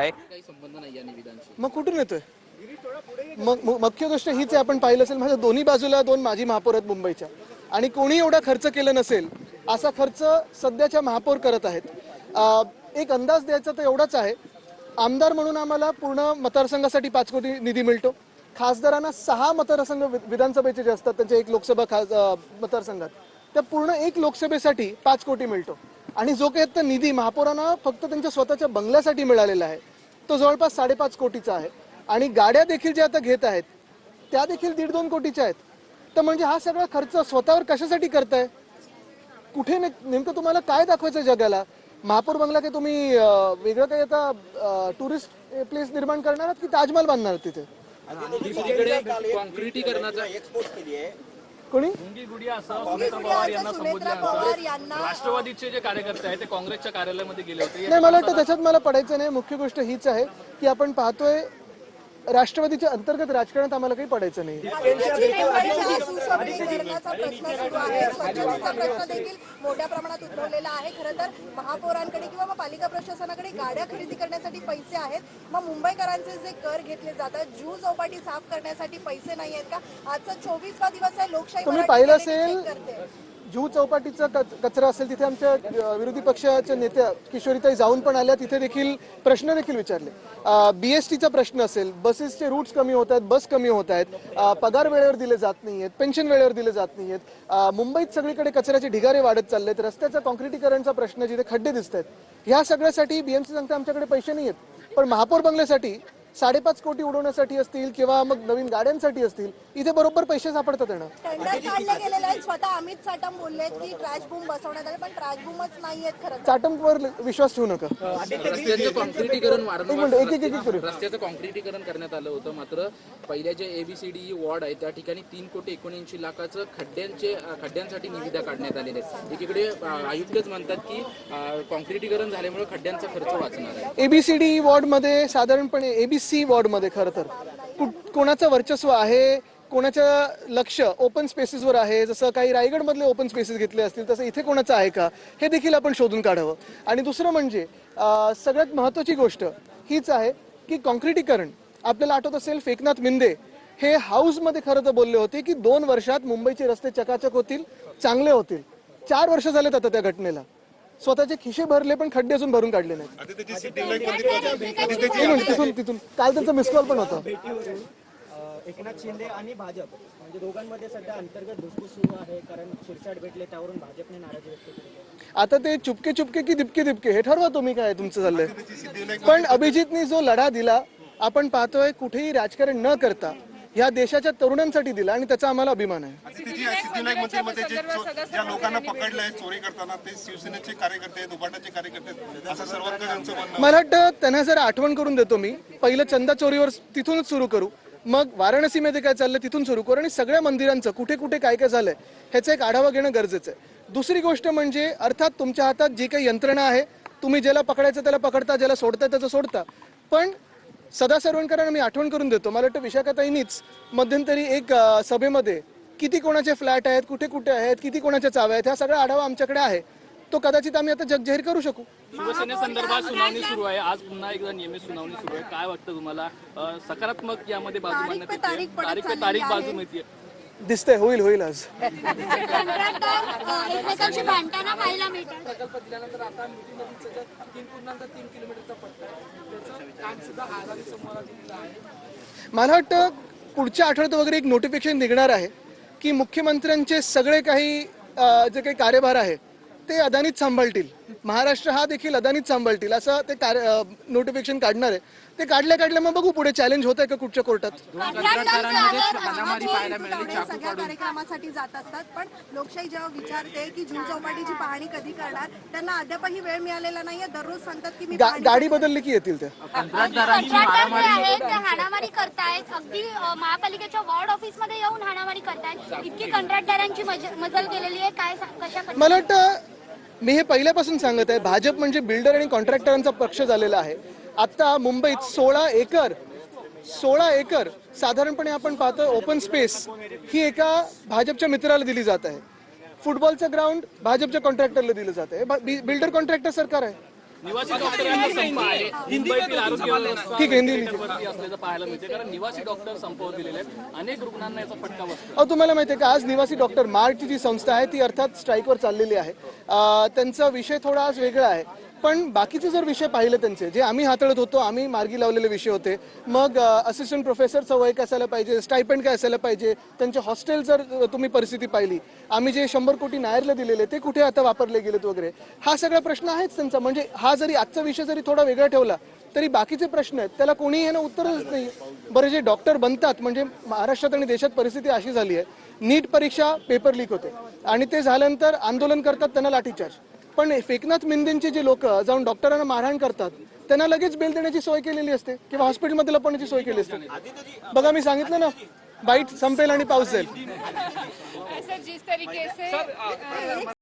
काही संबंध नाही या निवेदनाशी. मग कुठून येतोय? मग मुख्य गोष्ट हीच आहे, आपण पाहिलं असेल माझ्या दोन्ही बाजूला दोन माजी महापौर आहेत मुंबईच्या, आणि कोणी एवढा खर्च केला नसेल असा खर्च सध्याच्या महापौर करत आहेत. एक अंदाज द्यायचा तर एवढाच आहे, आमदार म्हणून आम्हाला पूर्ण मतदारसंघासाठी 5 कोटी निधी मिळतो. खासदारांना 6 मतदारसंघ विधानसभेचे जे असतात त्यांच्या एक लोकसभा मतदारसंघात त्या पूर्ण एक लोकसभेसाठी 5 कोटी मिळतो. आणि जो काही आता निधी महापौरांना फक्त त्यांच्या स्वतःच्या बंगल्यासाठी मिळालेला आहे तो जवळपास 5.5 कोटीचा आहे. आणि गाड्या देखील ज्या आता घेत आहेत त्या देखील 1.5-2 कोटीच्या आहेत. तर म्हणजे हा सगळा खर्च स्वतःवर कशासाठी करताय? कुठे नेमकं तुम्हाला काय दाखवायचं जगाला? महापौर बंगला काही तुम्ही वेगळं काही आता टुरिस्ट प्लेस निर्माण करणार आहात की ताजमहल बांधणार आहात तिथे? कॉन्क्रिटीकरणाचा कोणी राष्ट्रवादीचे जे कार्यकर्ते आहेत ते काँग्रेसच्या कार्यालयामध्ये गेले होते. नाही, मला वाटतं त्याच्यात मला पडायचं नाही. मुख्य गोष्ट हीच आहे की आपण पाहतोय राष्ट्रवादीच्या अंतर्गत राजकारणात आम्हाला काही पडायचं नाही. मोठ्या प्रमाणात उद्भवलेला आहे. खरं तर महापौरांकडे किंवा पालिका प्रशासनाकडे गाड्या खरेदी करण्यासाठी पैसे आहेत, मग मुंबईकरांचे जे कर घेतले जातात, जुहू चौपाटी साफ करण्यासाठी पैसे नाही आहेत का? आजचा 24वा दिवस आहे. लोकशाही तुम्ही पाहिलं असेल जुहू चौपाटीचा कचरा असेल तिथे आमच्या विरोधी पक्षाच्या नेत्या किशोरीताई जाऊन पण आल्या, तिथे देखील प्रश्न देखील विचारले. BSTचा प्रश्न असेल, बसेसचे रूट्स कमी होत आहेत, बस कमी होत आहेत, पगार वेळेवर दिले जात नाही आहेत, पेन्शन वेळेवर दिले जात नाही आहेत, मुंबईत सगळीकडे कचऱ्याचे ढिगारे वाढत चालले आहेत, रस्त्याचा कॉन्क्रिटीकरणचा प्रश्न, जिथे खड्डे दिसत आहेत, ह्या सगळ्यासाठी BMC सांगते आमच्याकडे पैसे नाही आहेत. पण महापौर बंगल्यासाठी 5.5 कोटी उडवण्यासाठी असतील किंवा मग नवीन गाड्यांसाठी असतील, इथे बरोबर पैसे सापडतात. टेंडर काढले गेलेले आहेत. स्वतः अमित साटम बोलले की ट्रॅश बूम बसवण्यात आले, पण ट्रॅश बूमच नाहीयेत. खरं साटमवर विश्वास ठेवू नका. रस्त्याचं कॉन्क्रिटीकरण एक रस्त्याचं कॉन्क्रिटीकरण करण्यात आलं होतं, मात्र पहिल्या जे ABCD वॉर्ड आहे त्या ठिकाणी 3,79,00,000चं खड्ड्यांसाठी निविदा काढण्यात आलेले आहेत. एकीकडे आयुक्तच म्हणतात की कॉन्क्रिटीकरण झाल्यामुळे खड्ड्यांचा खर्च वाचणार आहे. ABCD वॉर्डमध्ये साधारणपणे ABC वॉर्डमध्ये खरं तर कोणाचं वर्चस्व आहे, कोणाचं लक्ष ओपन स्पेसेसवर आहे, जसं काही रायगडमधले ओपन स्पेसेस घेतले असतील तसं इथे कोणाचं आहे का, हे देखील आपण शोधून काढावं. आणि दुसरं म्हणजे सगळ्यात महत्त्वाची गोष्ट हीच आहे की कॉन्क्रिटीकरण, आपल्याला आठवत असेल एकनाथ मिंदे हे हाऊसमध्ये खरं तर बोलले होते की 2 वर्षात मुंबईचे रस्ते चकाचक होतील, चांगले होतील. 4 वर्ष झालेत आता त्या घटनेला. स्वतःचे खिशे भरले पण खड्डे अजून भरून काढले नाहीत. तिथून काल त्यांचा मिस कॉल पण होता. एकनाथ शिंदे आणि भाजप म्हणजे दोघांमध्ये सध्या अंतर्गत धुसफूस सुरू आहे, कारण शिरसाट भेटले त्यावरून भाजपने नाराजी व्यक्त केली. आता ते चुपके चुपके की दिपके दिपके हे ठरवा तुम्ही, काय तुमचं चाललंय. पण अभिजितनी जो लढा दिला आपण पाहतोय, कुठेही राजकारण न करता या देशाच्या तरुणांसाठी दिला, आणि त्याचा आम्हाला अभिमान आहे. सिद्धिविनायक मंदिरमध्ये ज्या लोकांना पकडलंय चोरी करताना ते शिवसेनेचे कार्यकर्ते, दुपाटाचे कार्यकर्ते, असं सर्वांचं म्हणणं. मला वाटतं त्यांना जरा आठवण करून देतो मी. पहिलं चंदा चोरीवर तिथूनच सुरू करू, मग वाराणसीमध्ये काय चाललं तिथून सुरू करू, आणि सगळ्या मंदिरांचं कुठे कुठे काय काय झालंय ह्याचा एक आढावा घेणं गरजेचं आहे. दुसरी गोष्ट म्हणजे अर्थात तुमच्या हातात जी काही यंत्रणा आहे, तुम्ही ज्याला पकडायचं त्याला पकडता, ज्याला सोडता त्याचं सोडता. पण सदा सर्वंकरांना मी आठवण करून देतो, मला वाटतं विशाखाताईंनीच मध्यंतरी एक सभेमध्ये किती कोणाचे फ्लॅट आहेत, कुठे कुठे आहेत, किती कोणाच्या चाव्या आहेत, हा सगळा आढावा आमच्याकडे आहे. तो कदाचित आम्ही आता जगजाहीर करू शकू. शिवसेनेसंदर्भात सुनावणी सुरू आहे, आज पुन्हा एकदा नियमित सुनावणी सुरू आहे. काय वाटतं तुम्हाला, सकारात्मक यामध्ये बाजू मांडण्यात येते, तारीख बाजू मिळते? दिसतंय होईल होईल आज. एकमेकांची भांडणं पाहायला मिळतात. प्रकल्प दिल्यानंतर आता मिठी नदीचं 3.3 किलोमीटरचा पट्टा त्याचं काम सुद्धा आधारित समोर दिलेलं आहे. मला वाटतं पुढच्या आठवड्यात वगैरे एक नोटिफिकेशन निघणार आहे की मुख्यमंत्र्यांचे सगळे काही जे काही कार्यभार आहे ते अदानीच सांभाळतील, महाराष्ट्र हा देखील अदानीच सांभाळतील, असं ते नोटिफिकेशन काढणार आहे. ते काढल्या मग बघू पुढे चॅलेंज होत आहे का कुठच्या कोर्टात. सगळ्या कार्यक्रमासाठी जात असतात, पण लोकशाही जेव्हा विचारते की जुहू चौपाटीची पाहणी कधी करणार, त्यांना अद्यापही वेळ मिळालेला नाहीये. दररोज सांगतात की मी गाडी बदलली की येतील. त्या हाणामारी करतायत, अगदी महापालिकेच्या वॉर्ड ऑफिस मध्ये येऊन हाणामारी करतायत. इतकी कंत्राटदारांची मजल केलेली आहे. काय कशा? मला वाटतं मी हे पहिल्यापासून सांगत आहे, भाजप म्हणजे बिल्डर आणि कॉन्ट्रॅक्टरांचा पक्ष झालेला आहे. आता मुंबईत 16 एकर साधारणपणे आपण पाहतो ओपन स्पेस ही एका भाजपच्या मित्राला दिली जात आहे. फुटबॉलचं ग्राउंड भाजपच्या कॉन्ट्रॅक्टरला दिलं जात आहे. बिल्डर कॉन्ट्रॅक्टर सरकार आहे. निवासी डॉक्टरांचा संप आहे. मुंबईतील आरोग्य व्यवस्था ठीक आहे, हिंदी वरती असल्याचं पाहायला मिळते, कारण निवासी डॉक्टर संपावर दिलेले आहेत. अनेक रुग्णांना याचा फटका बसतो. अहो, तुम्हाला माहिती आहे का, आज निवासी डॉक्टर मार्टची जी संस्था आहे ती अर्थात स्ट्राईकवर चाललेली आहे. त्यांचा विषय थोडा आज वेगळा आहे, पण बाकीचे जर विषय पाहिले त्यांचे जे आम्ही हाताळत होतो, आम्ही मार्गी लावलेले विषय होते. मग असिस्टंट प्रोफेसरचं वय काय असायला पाहिजे, स्टायपेंड काय असायला पाहिजे, त्यांचे हॉस्टेल जर तुम्ही परिस्थिती पाहिली, आम्ही जे 100 कोटी नायरला दिलेले ते कुठे आता वापरले गेलेत वगैरे, हा सगळा प्रश्न आहेच त्यांचा. म्हणजे हा जरी आजचा विषय जरी थोडा वेगळा ठेवला तरी बाकीचे प्रश्न आहेत त्याला कोणीही ह्यानं उत्तरच नाही. बरं, जे डॉक्टर बनतात, म्हणजे महाराष्ट्रात आणि देशात परिस्थिती अशी झाली आहे, नीट परीक्षा पेपर लीक होते आणि ते झाल्यानंतर आंदोलन करतात, त्यांना लाठीचार्ज. पण एकनाथ मिंदेंचे जे लोक जाऊन डॉक्टरांना मारहाण करतात त्यांना लगेच बेल देण्याची सोय केलेली असते किंवा हॉस्पिटलमध्ये लपवण्याची सोय केली असते. बघा, मी सांगितलं ना, बाईट संपेल आणि पाऊस जाईल. जिस तरीके से